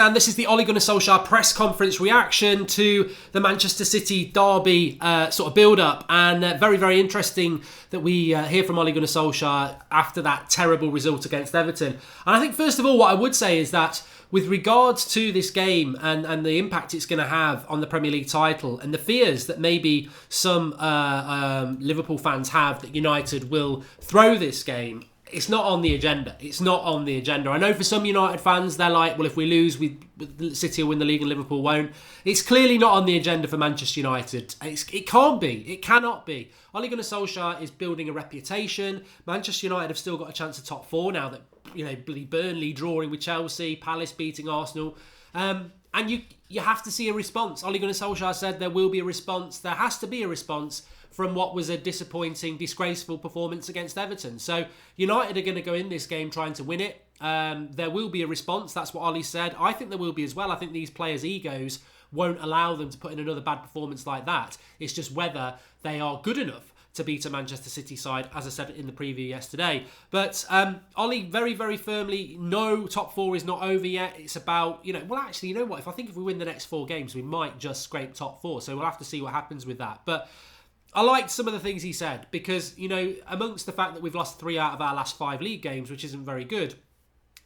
And this is the Ole Gunnar Solskjaer press conference reaction to the Manchester City derby sort of build-up. And very, very interesting that we hear from Ole Gunnar Solskjaer after that terrible result against Everton. And I think, first of all, what I would say is that with regards to this game and the impact it's going to have on the Premier League title and the fears that maybe some Liverpool fans have that United will throw this game, it's not on the agenda. It's not on the agenda. I know for some United fans, they're like, well, if we lose, City will win the league and Liverpool won't. It's clearly not on the agenda for Manchester United. It can't be. It cannot be. Ole Gunnar Solskjaer is building a reputation. Manchester United have still got a chance of top four now that, Burnley drawing with Chelsea, Palace beating Arsenal. And you have to see a response. Ole Gunnar Solskjaer said there will be a response. There has to be a response from what was a disappointing, disgraceful performance against Everton. So United are going to go in this game trying to win it. There will be a response. That's what Ole said. I think there will be as well. I think these players' egos won't allow them to put in another bad performance like that. It's just whether they are good enough to beat a Manchester City side, as I said in the preview yesterday. But Ole very, very firmly, no, top four is not over yet. It's about, actually, you know what? If we win the next 4 games, we might just scrape top 4. So we'll have to see what happens with that. But I liked some of the things he said because, amongst the fact that we've lost 3 out of our last 5 league games, which isn't very good,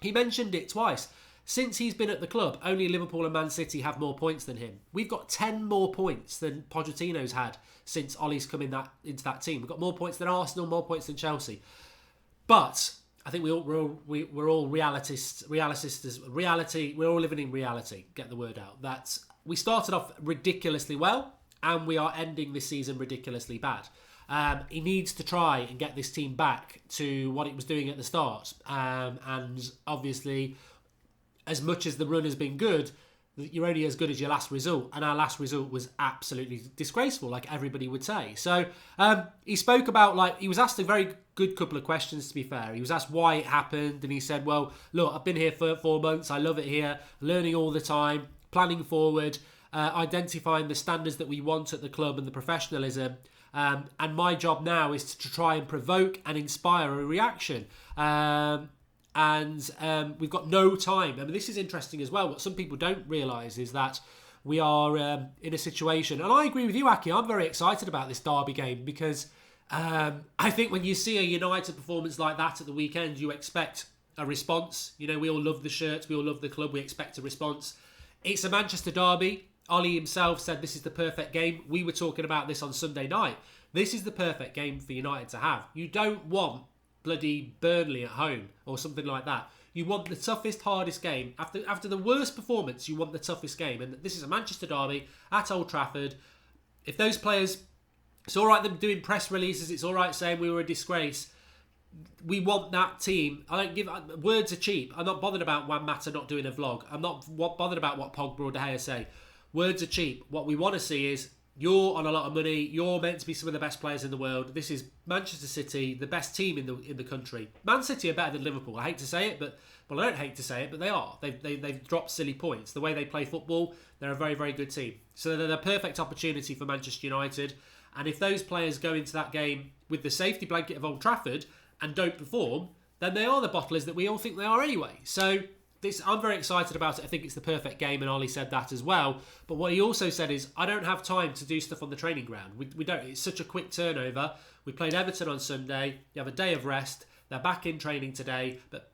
he mentioned it twice. Since he's been at the club, only Liverpool and Man City have more points than him. We've got 10 more points than Pochettino's had since Ole's come into that team. We've got more points than Arsenal, more points than Chelsea. But I think we're all realists. We're all living in reality. Get the word out. That we started off ridiculously well, and we are ending this season ridiculously bad. He needs to try and get this team back to what it was doing at the start. And obviously, as much as the run has been good, you're only as good as your last result. And our last result was absolutely disgraceful, like everybody would say. So he spoke about, he was asked a very good couple of questions, to be fair. He was asked why it happened. And he said, well, look, I've been here for 4 months. I love it here. Learning all the time, planning forward, identifying the standards that we want at the club and the professionalism. And my job now is to try and provoke and inspire a reaction. And we've got no time. I mean, this is interesting as well. What some people don't realise is that we are in a situation, and I agree with you, Aki, I'm very excited about this derby game because I think when you see a United performance like that at the weekend, you expect a response. We all love the shirts, we all love the club, we expect a response. It's a Manchester derby. Ole himself said this is the perfect game. We were talking about this on Sunday night. This is the perfect game for United to have. You don't want bloody Burnley at home or something like that. You want the toughest, hardest game. After the worst performance, you want the toughest game. And this is a Manchester derby at Old Trafford. If those players, it's all right them doing press releases, it's all right saying we were a disgrace. We want that team. Words are cheap. I'm not bothered about Juan Mata not doing a vlog. I'm not bothered about what Pogba or De Gea say. Words are cheap. What we want to see is you're on a lot of money. You're meant to be some of the best players in the world. This is Manchester City, the best team in the country. Man City are better than Liverpool. I hate to say it, but I don't hate to say it, but they are. They've dropped silly points. The way they play football, they're a very, very good team. So they're the perfect opportunity for Manchester United. And if those players go into that game with the safety blanket of Old Trafford and don't perform, then they are the bottlers that we all think they are anyway. So I'm very excited about it. I think it's the perfect game, and Ole said that as well. But what he also said is, I don't have time to do stuff on the training ground. We don't. It's such a quick turnover. We played Everton on Sunday. You have a day of rest. They're back in training today. But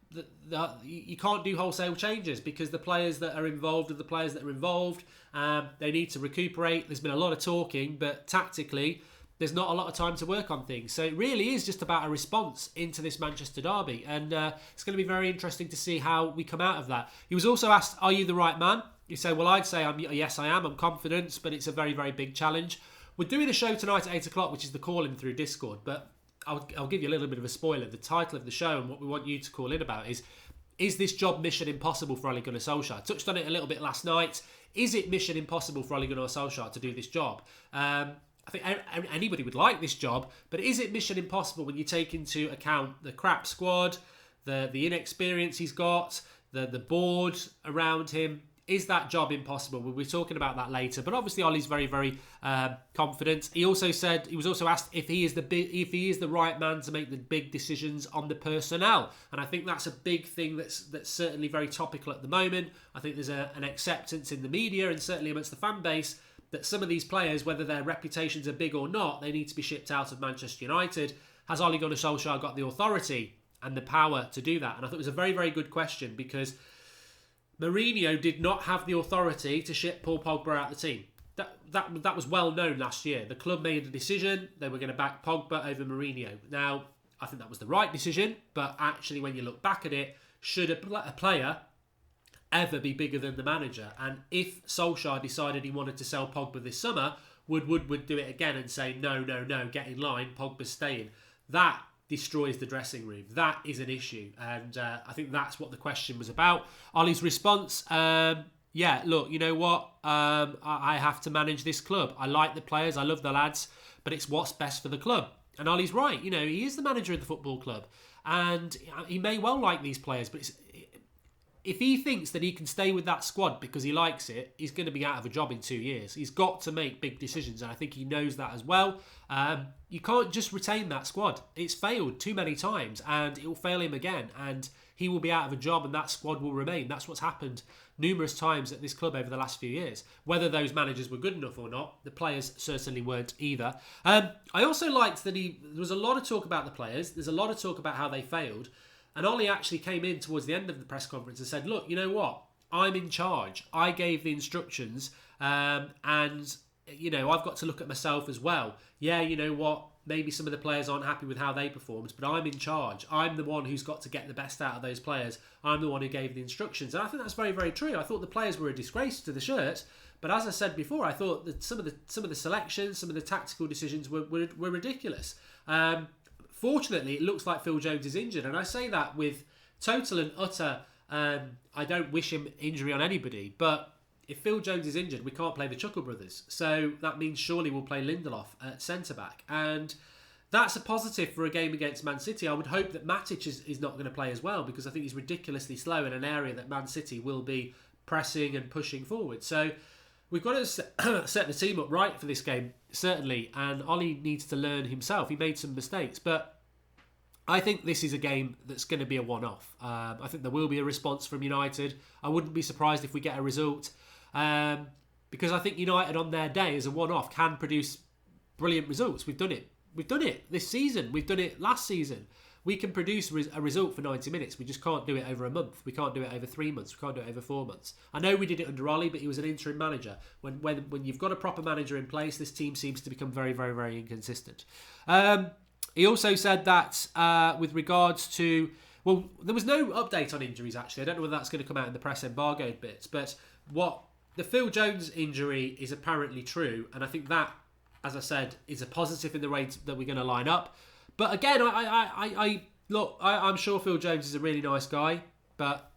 you can't do wholesale changes because the players that are involved are the players that are involved. They need to recuperate. There's been a lot of talking, but tactically, there's not a lot of time to work on things. So it really is just about a response into this Manchester derby. And it's going to be very interesting to see how we come out of that. He was also asked, are you the right man? He said, well, I'd say yes, I am. I'm confident, but it's a very, very big challenge. We're doing a show tonight at 8 o'clock, which is the call-in through Discord. But I'll give you a little bit of a spoiler. The title of the show and what we want you to call in about is this job mission impossible for Ole Gunnar Solskjaer? I touched on it a little bit last night. Is it mission impossible for Ole Gunnar Solskjaer to do this job? I think anybody would like this job, but is it mission impossible when you take into account the crap squad, the inexperience he's got, the board around him? is that job impossible? We'll be talking about that later. But obviously, Ollie's very, very confident. He also said he was also asked if he is the right man to make the big decisions on the personnel, and I think that's a big thing that's certainly very topical at the moment. I think there's an acceptance in the media and certainly amongst the fan base that some of these players, whether their reputations are big or not, they need to be shipped out of Manchester United. Has Ole Gunnar Solskjaer got the authority and the power to do that? And I thought it was a very, very good question, because Mourinho did not have the authority to ship Paul Pogba out the team. That was well known last year. The club made a decision. They were going to back Pogba over Mourinho. Now, I think that was the right decision, but actually when you look back at it, should a player ever be bigger than the manager? And if Solskjaer decided he wanted to sell Pogba this summer, would Woodward do it again and say, no, get in line, Pogba's staying? That destroys the dressing room. That is an issue. And I think that's what the question was about. Ollie's response, look, you know what? I have to manage this club. I like the players. I love the lads. But it's what's best for the club. And Ollie's right. You know, he is the manager of the football club. And he may well like these players. But if he thinks that he can stay with that squad because he likes it, he's going to be out of a job in 2 years. He's got to make big decisions, and I think he knows that as well. You can't just retain that squad. It's failed too many times, and it will fail him again, and he will be out of a job, and that squad will remain. That's what's happened numerous times at this club over the last few years. Whether those managers were good enough or not, the players certainly weren't either. I also liked that there was a lot of talk about the players. There's a lot of talk about how they failed. And Ollie actually came in towards the end of the press conference and said, look, you know what? I'm in charge. I gave the instructions, and, you know, I've got to look at myself as well. Yeah, you know what? Maybe some of the players aren't happy with how they performed, but I'm in charge. I'm the one who's got to get the best out of those players. I'm the one who gave the instructions. And I think that's very, very true. I thought the players were a disgrace to the shirt, but as I said before, I thought that some of the selections, some of the tactical decisions were ridiculous. Fortunately, it looks like Phil Jones is injured, and I say that with total and utter, I don't wish him injury on anybody, but if Phil Jones is injured, we can't play the Chuckle Brothers, so that means surely we'll play Lindelof at centre-back, and that's a positive for a game against Man City. I would hope that Matic is not going to play as well, because I think he's ridiculously slow in an area that Man City will be pressing and pushing forward, so we've got to set the team up right for this game, certainly, and Ollie needs to learn himself. He made some mistakes, but I think this is a game that's going to be a one-off. I think there will be a response from United. I wouldn't be surprised if we get a result, because I think United on their day as a one-off can produce brilliant results. We've done it. We've done it this season. We've done it last season. We can produce a result for 90 minutes. We just can't do it over a month. We can't do it over 3 months. We can't do it over 4 months. I know we did it under Ollie, but he was an interim manager. When you've got a proper manager in place, this team seems to become very, very, very inconsistent. He also said that with regards to... Well, there was no update on injuries, actually. I don't know whether that's going to come out in the press embargoed bits, but the Phil Jones injury is apparently true, and I think that, as I said, is a positive in the way that we're going to line up. But again, I'm sure Phil Jones is a really nice guy, but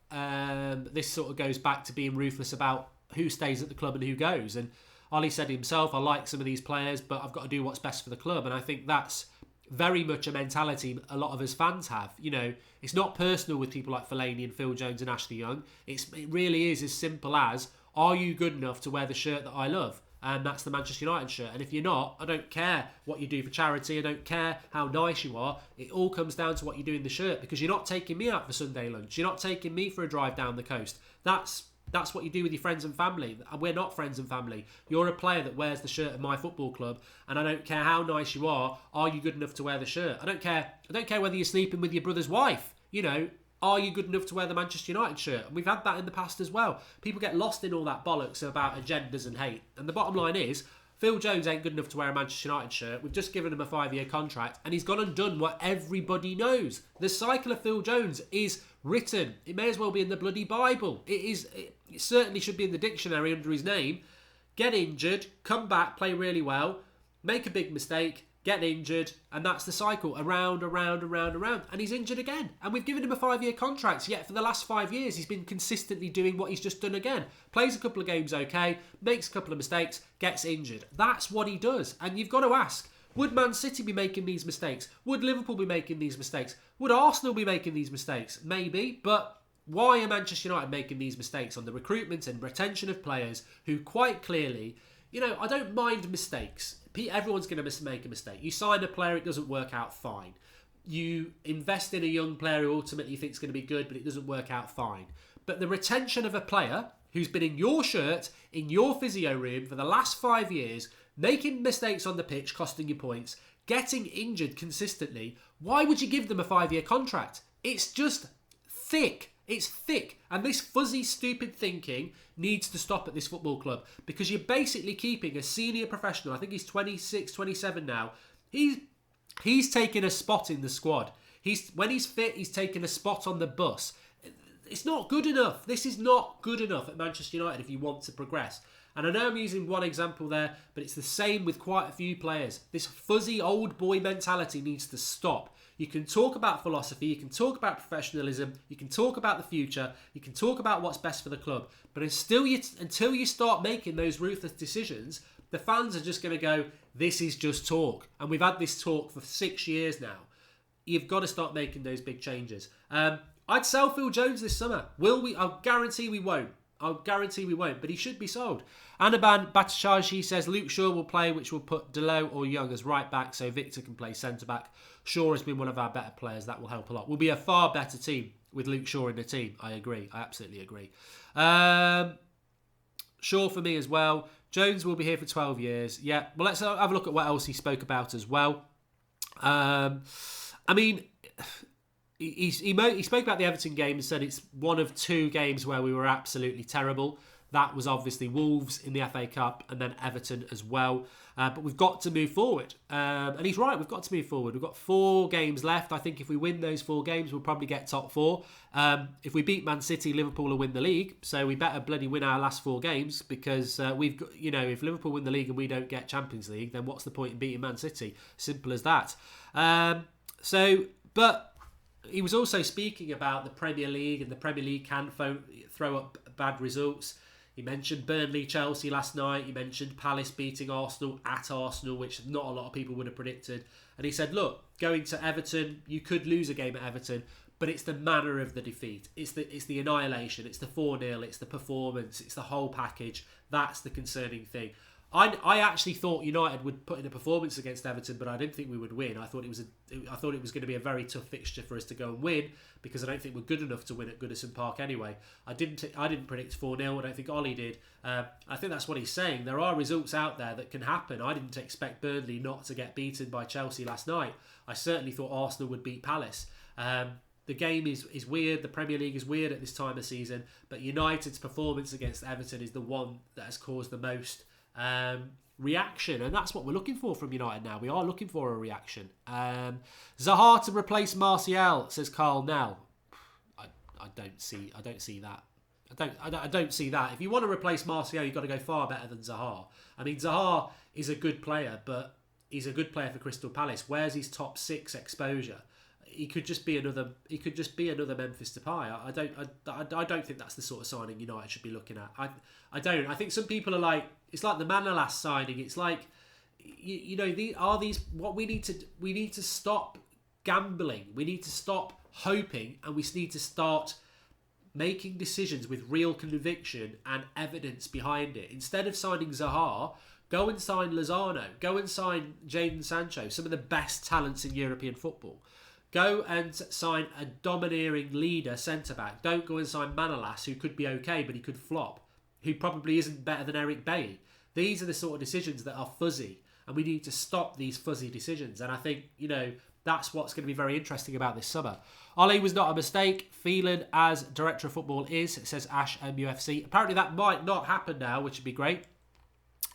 this sort of goes back to being ruthless about who stays at the club and who goes. And Ollie said himself, I like some of these players, but I've got to do what's best for the club. And I think that's very much a mentality a lot of us fans have. You know, it's not personal with people like Fellaini and Phil Jones and Ashley Young. It really is as simple as, are you good enough to wear the shirt that I love? And that's the Manchester United shirt. And if you're not, I don't care what you do for charity. I don't care how nice you are. It all comes down to what you do in the shirt, because you're not taking me out for Sunday lunch. You're not taking me for a drive down the coast. That's what you do with your friends and family. We're not friends and family. You're a player that wears the shirt of my football club, and I don't care how nice you are you good enough to wear the shirt? I don't care whether you're sleeping with your brother's wife. You know, are you good enough to wear the Manchester United shirt? And we've had that in the past as well. People get lost in all that bollocks about agendas and hate. And the bottom line is, Phil Jones ain't good enough to wear a Manchester United shirt. We've just given him a 5-year contract, and he's gone and done what everybody knows. The cycle of Phil Jones is written. It may as well be in the bloody Bible. It certainly should be in the dictionary under his name. Get injured, come back, play really well, make a big mistake, get injured, and that's the cycle, around. And he's injured again. And we've given him a 5-year contract, yet for the last 5 years, he's been consistently doing what he's just done again. Plays a couple of games okay, makes a couple of mistakes, gets injured. That's what he does. And you've got to ask, would Man City be making these mistakes? Would Liverpool be making these mistakes? Would Arsenal be making these mistakes? Maybe, but why are Manchester United making these mistakes on the recruitment and retention of players who quite clearly, I don't mind mistakes. Everyone's going to make a mistake. You sign a player, it doesn't work out, fine. You invest in a young player who ultimately you think is going to be good, but it doesn't work out, fine. But the retention of a player who's been in your shirt, in your physio room for the last 5 years, making mistakes on the pitch, costing you points, getting injured consistently, why would you give them a 5-year contract? It's just thick. It's thick. And this fuzzy, stupid thinking needs to stop at this football club, because you're basically keeping a senior professional. I think he's 26, 27 now. He's taking a spot in the squad. When he's fit, he's taking a spot on the bus. It's not good enough. This is not good enough at Manchester United if you want to progress. And I know I'm using one example there, but it's the same with quite a few players. This fuzzy old boy mentality needs to stop. You can talk about philosophy, you can talk about professionalism, you can talk about the future, you can talk about what's best for the club. But until you start making those ruthless decisions, the fans are just going to go, this is just talk. And we've had this talk for 6 years now. You've got to start making those big changes. I'd sell Phil Jones this summer. Will we? I'll guarantee we won't. But he should be sold. Anaban Bhattacharjee says Luke Shaw will play, which will put Delo or Young as right back, so Victor can play centre back. Shaw has been one of our better players. That will help a lot. We'll be a far better team with Luke Shaw in the team. I agree. I absolutely agree. Shaw for me as well. Jones will be here for 12 years. Yeah. Well, let's have a look at what else he spoke about as well. He spoke about the Everton game and said it's one of 2 games where we were absolutely terrible. That was obviously Wolves in the FA Cup and then Everton as well. But we've got to move forward. And he's right, we've got to move forward. We've got 4 games left. I think if we win those 4 games, we'll probably get top 4. If we beat Man City, Liverpool will win the league. So we better bloody win our last 4 games, because we've got, if Liverpool win the league and we don't get Champions League, then what's the point in beating Man City? Simple as that. But he was also speaking about the Premier League, and the Premier League can throw up bad results. He mentioned Burnley, Chelsea last night. He mentioned Palace beating Arsenal at Arsenal, which not a lot of people would have predicted. And he said, look, going to Everton, you could lose a game at Everton, but it's the manner of the defeat. It's the annihilation. It's the 4-0. It's the performance. It's the whole package. That's the concerning thing. I actually thought United would put in a performance against Everton, but I didn't think we would win. I thought it was going to be a very tough fixture for us to go and win, because I don't think we're good enough to win at Goodison Park anyway. I didn't predict 4-0. I don't think Ollie did. I think that's what he's saying. There are results out there that can happen. I didn't expect Burnley not to get beaten by Chelsea last night. I certainly thought Arsenal would beat Palace. The game is weird. The Premier League is weird at this time of season, but United's performance against Everton is the one that has caused the most reaction, and that's what we're looking for from United now. We are looking for a reaction. Zaha to replace Martial, says Carl Nell. I don't see that. I don't see that. If you want to replace Martial, you've got to go far better than Zaha. I mean, Zaha is a good player, but he's a good player for Crystal Palace. Where's his top 6 exposure? He could just be another Memphis Depay. I don't think that's the sort of signing United should be looking at. I don't. I think some people are like, it's like the Manolas signing. It's like, what we need to stop gambling. We need to stop hoping, and we need to start making decisions with real conviction and evidence behind it. Instead of signing Zaha, go and sign Lozano. Go and sign Jadon Sancho, some of the best talents in European football. Go and sign a domineering leader centre-back. Don't go and sign Manolas, who could be okay, but he could flop, who probably isn't better than Eric Bailly. These are the sort of decisions that are fuzzy, and we need to stop these fuzzy decisions. And I think, that's what's going to be very interesting about this summer. Ollie was not a mistake. Phelan as director of football is, it says Ash MUFC. Apparently that might not happen now, which would be great.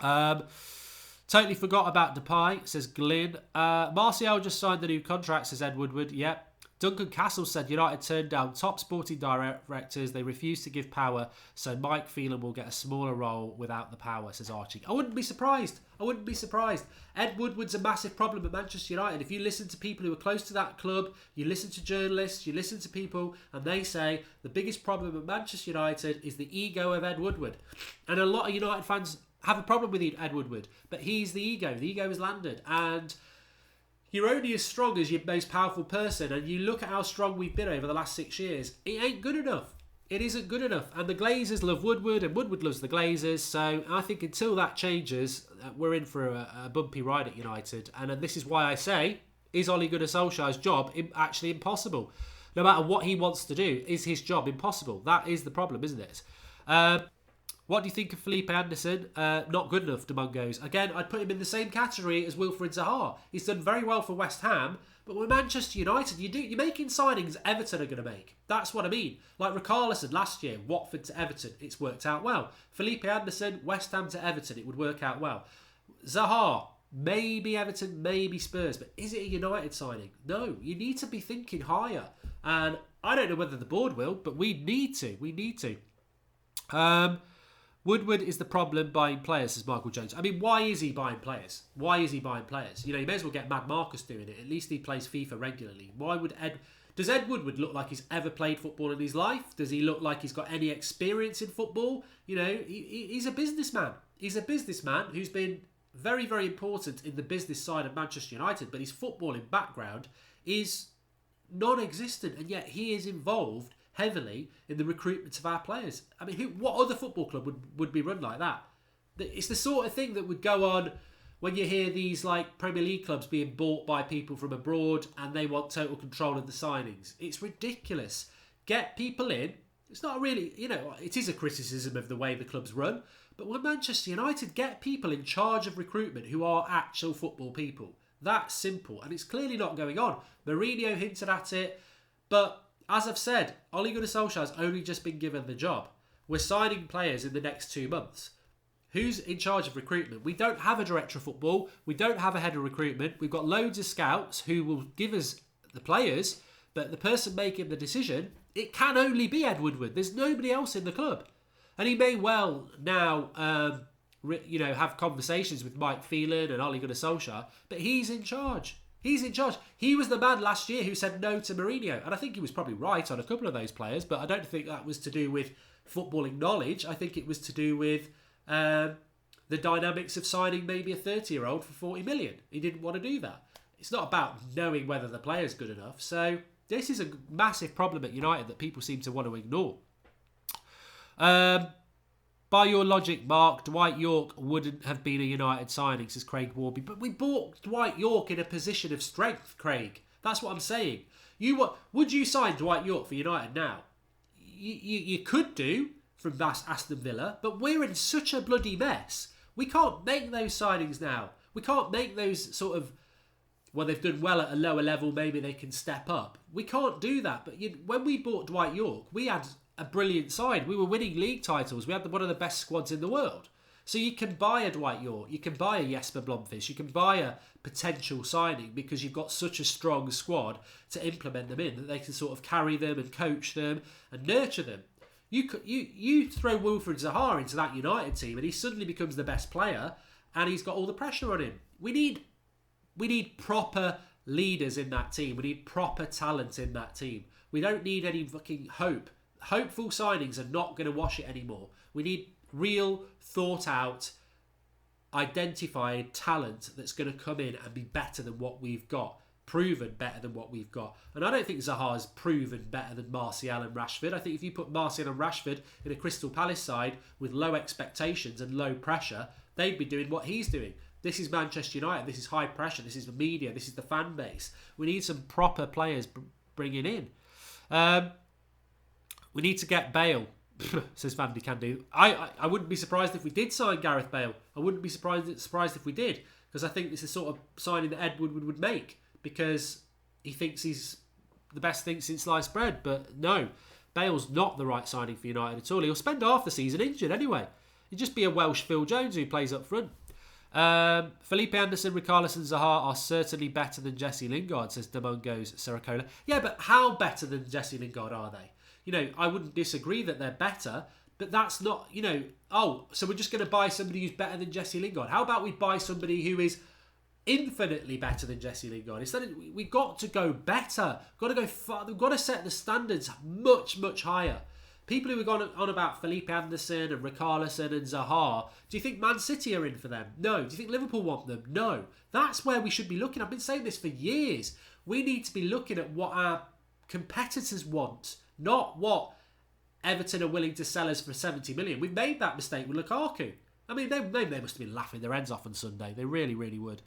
Totally forgot about Depay, says Glyn. Martial just signed the new contract, says Ed Woodward. Yep. Duncan Castle said United turned down top sporting directors. They refused to give power, so Mike Phelan will get a smaller role without the power, says Archie. I wouldn't be surprised. Ed Woodward's a massive problem at Manchester United. If you listen to people who are close to that club, you listen to journalists, you listen to people, and they say the biggest problem at Manchester United is the ego of Ed Woodward. And a lot of United fans have a problem with Ed Woodward, but he's the ego. The ego has landed, and you're only as strong as your most powerful person. And you look at how strong we've been over the last 6 years. It ain't good enough. It isn't good enough. And the Glazers love Woodward and Woodward loves the Glazers. So I think until that changes, we're in for a bumpy ride at United. And this is why I say, is Ole Gunnar Solskjaer's job actually impossible? No matter what he wants to do, is his job impossible? That is the problem, isn't it? What do you think of Felipe Anderson? Not good enough, Damon goes. Again, I'd put him in the same category as Wilfried Zaha. He's done very well for West Ham, but with Manchester United, you're making signings Everton are going to make. That's what I mean. Like Richarlison last year, Watford to Everton, it's worked out well. Felipe Anderson, West Ham to Everton, it would work out well. Zaha, maybe Everton, maybe Spurs, but is it a United signing? No, you need to be thinking higher. And I don't know whether the board will, but we need to. We need to. Woodward is the problem buying players, says Michael Jones. I mean, why is he buying players? Why is he buying players? You know, you may as well get Mad Marcus doing it. At least he plays FIFA regularly. Why would Does Ed Woodward look like he's ever played football in his life? Does he look like he's got any experience in football? You know, he's a businessman. He's a businessman who's been very, very important in the business side of Manchester United, but his footballing background is non-existent, and yet he is involved heavily in the recruitment of our players. I mean, what other football club would be run like that? It's the sort of thing that would go on when you hear these like Premier League clubs being bought by people from abroad and they want total control of the signings. It's ridiculous. Get people in. It's not really, you know, it is a criticism of the way the clubs run, but when Manchester United get people in charge of recruitment who are actual football people. That's simple, and it's clearly not going on. Mourinho hinted at it, but as I've said, Ole Gunnar Solskjaer's only just been given the job. We're signing players in the next 2 months. Who's in charge of recruitment? We don't have a director of football. We don't have a head of recruitment. We've got loads of scouts who will give us the players, but the person making the decision, it can only be Ed Woodward. There's nobody else in the club. And he may well now have conversations with Mike Phelan and Ole Gunnar Solskjaer, but he's in charge. He's in charge. He was the man last year who said no to Mourinho. And I think he was probably right on a couple of those players, but I don't think that was to do with footballing knowledge. I think it was to do with the dynamics of signing maybe a 30-year-old for 40 million. He didn't want to do that. It's not about knowing whether the player's good enough. So this is a massive problem at United that people seem to want to ignore. By your logic, Mark, Dwight York wouldn't have been a United signing, says Craig Warby. But we bought Dwight York in a position of strength, Craig. That's what I'm saying. Would you sign Dwight York for United now? You could do from Aston Villa, but we're in such a bloody mess. We can't make those signings now. We can't make those sort of, well, they've done well at a lower level, maybe they can step up. We can't do that. But when we bought Dwight York, we had a brilliant side. We were winning league titles. We had one of the best squads in the world. So you can buy a Dwight York, you can buy a Jesper Blomqvist, you can buy a potential signing because you've got such a strong squad to implement them in that they can sort of carry them and coach them and nurture them. You throw Wilfried Zaha into that United team and he suddenly becomes the best player and he's got all the pressure on him. We need proper leaders in that team. We need proper talent in that team. We don't need any fucking hope. Hopeful signings are not going to wash it anymore. We need real, thought out, identified talent that's going to come in and be better than what we've got. Proven better than what we've got. And I don't think Zaha's proven better than Martial and Rashford. I think if you put Martial and Rashford in a Crystal Palace side with low expectations and low pressure, they'd be doing what he's doing. This is Manchester United. This is high pressure. This is the media. This is the fan base. We need some proper players bringing in. We need to get Bale, says Van de Candu. I wouldn't be surprised if we did sign Gareth Bale. I wouldn't be surprised if we did, because I think this is sort of signing that Ed Woodward would make, because he thinks he's the best thing since sliced bread. But no, Bale's not the right signing for United at all. He'll spend half the season injured anyway. He'd just be a Welsh Phil Jones who plays up front. Felipe Anderson, Richarlison, Zaha are certainly better than Jesse Lingard, says Damongos Saracola. Yeah, but how better than Jesse Lingard are they? You know, I wouldn't disagree that they're better, but that's not, so we're just going to buy somebody who's better than Jesse Lingard. How about we buy somebody who is infinitely better than Jesse Lingard? Instead, we've got to go better. We've got to go far. We've got to set the standards much, much higher. People who have gone on about Felipe Anderson and Richarlison and Zaha, do you think Man City are in for them? No. Do you think Liverpool want them? No. That's where we should be looking. I've been saying this for years. We need to be looking at what our competitors want, not what Everton are willing to sell us for 70 million. We've made that mistake with Lukaku. I mean, they must have been laughing their heads off on Sunday. They really, really would.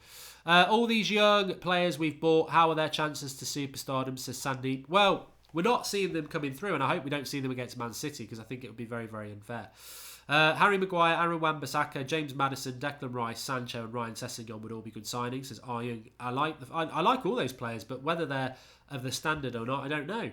All these young players we've bought, how are their chances to superstardom, says Sandeep? Well, we're not seeing them coming through, and I hope we don't see them against Man City, because I think it would be very, very unfair. Harry Maguire, Aaron Wan-Bissaka, James Maddison, Declan Rice, Sancho and Ryan Sessegnon would all be good signings, says Arjun. I like all those players, but whether they're of the standard or not, I don't know.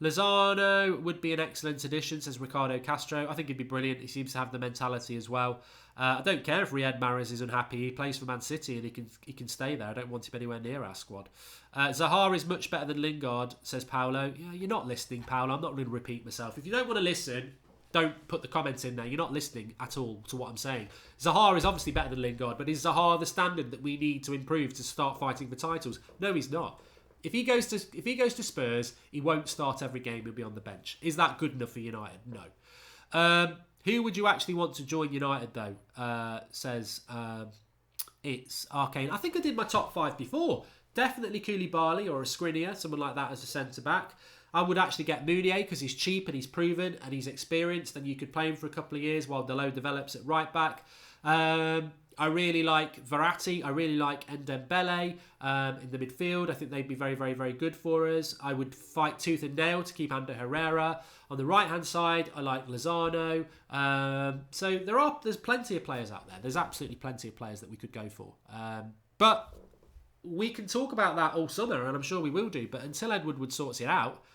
Lozano would be an excellent addition, says Ricardo Castro. I think he'd be brilliant. He seems to have the mentality as well. I don't care if Riyad Mahrez is unhappy. He plays for Man City and he can stay there. I don't want him anywhere near our squad. Zaha is much better than Lingard, says Paolo. Yeah, you're not listening, Paolo. I'm not going to repeat myself. If you don't want to listen, don't put the comments in there. You're not listening at all to what I'm saying. Zaha is obviously better than Lingard, but is Zaha the standard that we need to improve to start fighting for titles? No, he's not. If he goes to Spurs, he won't start every game. He'll be on the bench. Is that good enough for United? No. Who would you actually want to join United though? Says it's Arcane. I think I did my top 5 before. Definitely Koulibaly or a Skriniar, someone like that as a centre back. I would actually get Mounier because he's cheap and he's proven and he's experienced, and you could play him for a couple of years while Dalot develops at right back. I really like Verratti. I really like Ndembele in the midfield. I think they'd be very, very, very good for us. I would fight tooth and nail to keep Ander Herrera. On the right-hand side, I like Lozano. So there's plenty of players out there. There's absolutely plenty of players that we could go for. But we can talk about that all summer, and I'm sure we will do. But until Ed Woodward sorts it out,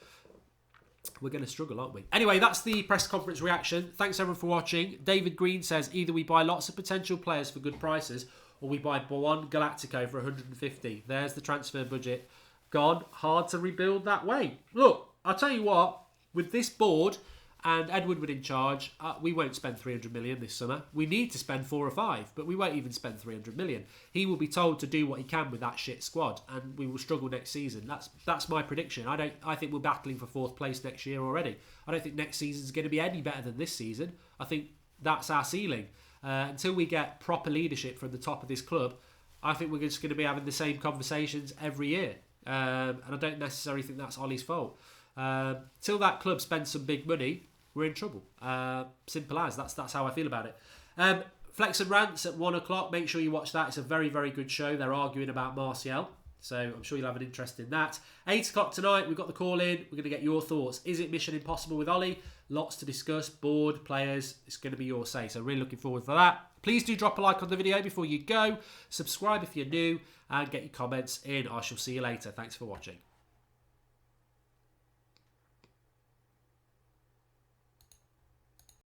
we're going to struggle, aren't we? Anyway, that's the press conference reaction. Thanks everyone for watching. David Green says either we buy lots of potential players for good prices or we buy one Galactico for 150. There's the transfer budget gone. Hard to rebuild that way. Look, I'll tell you what, with this board and Ed Woodward in charge, we won't spend 300 million this summer. We need to spend 4 or 5, but we won't even spend 300 million. He will be told to do what he can with that shit squad, and we will struggle next season. That's my prediction. I think we're battling for 4th place next year already. I don't think next season's going to be any better than this season. I think that's our ceiling. Until we get proper leadership from the top of this club, I think we're just going to be having the same conversations every year. And I don't necessarily think that's Ollie's fault. Till that club spends some big money, we're in trouble. Simple as. That's how I feel about it. Flex and Rants at 1 o'clock. Make sure you watch that. It's a very, very good show. They're arguing about Martial. So I'm sure you'll have an interest in that. 8 o'clock tonight, we've got the call in. We're going to get your thoughts. Is it Mission Impossible with Ollie? Lots to discuss. Board, players. It's going to be your say. So really looking forward for that. Please do drop a like on the video before you go. Subscribe if you're new. And get your comments in. I shall see you later. Thanks for watching.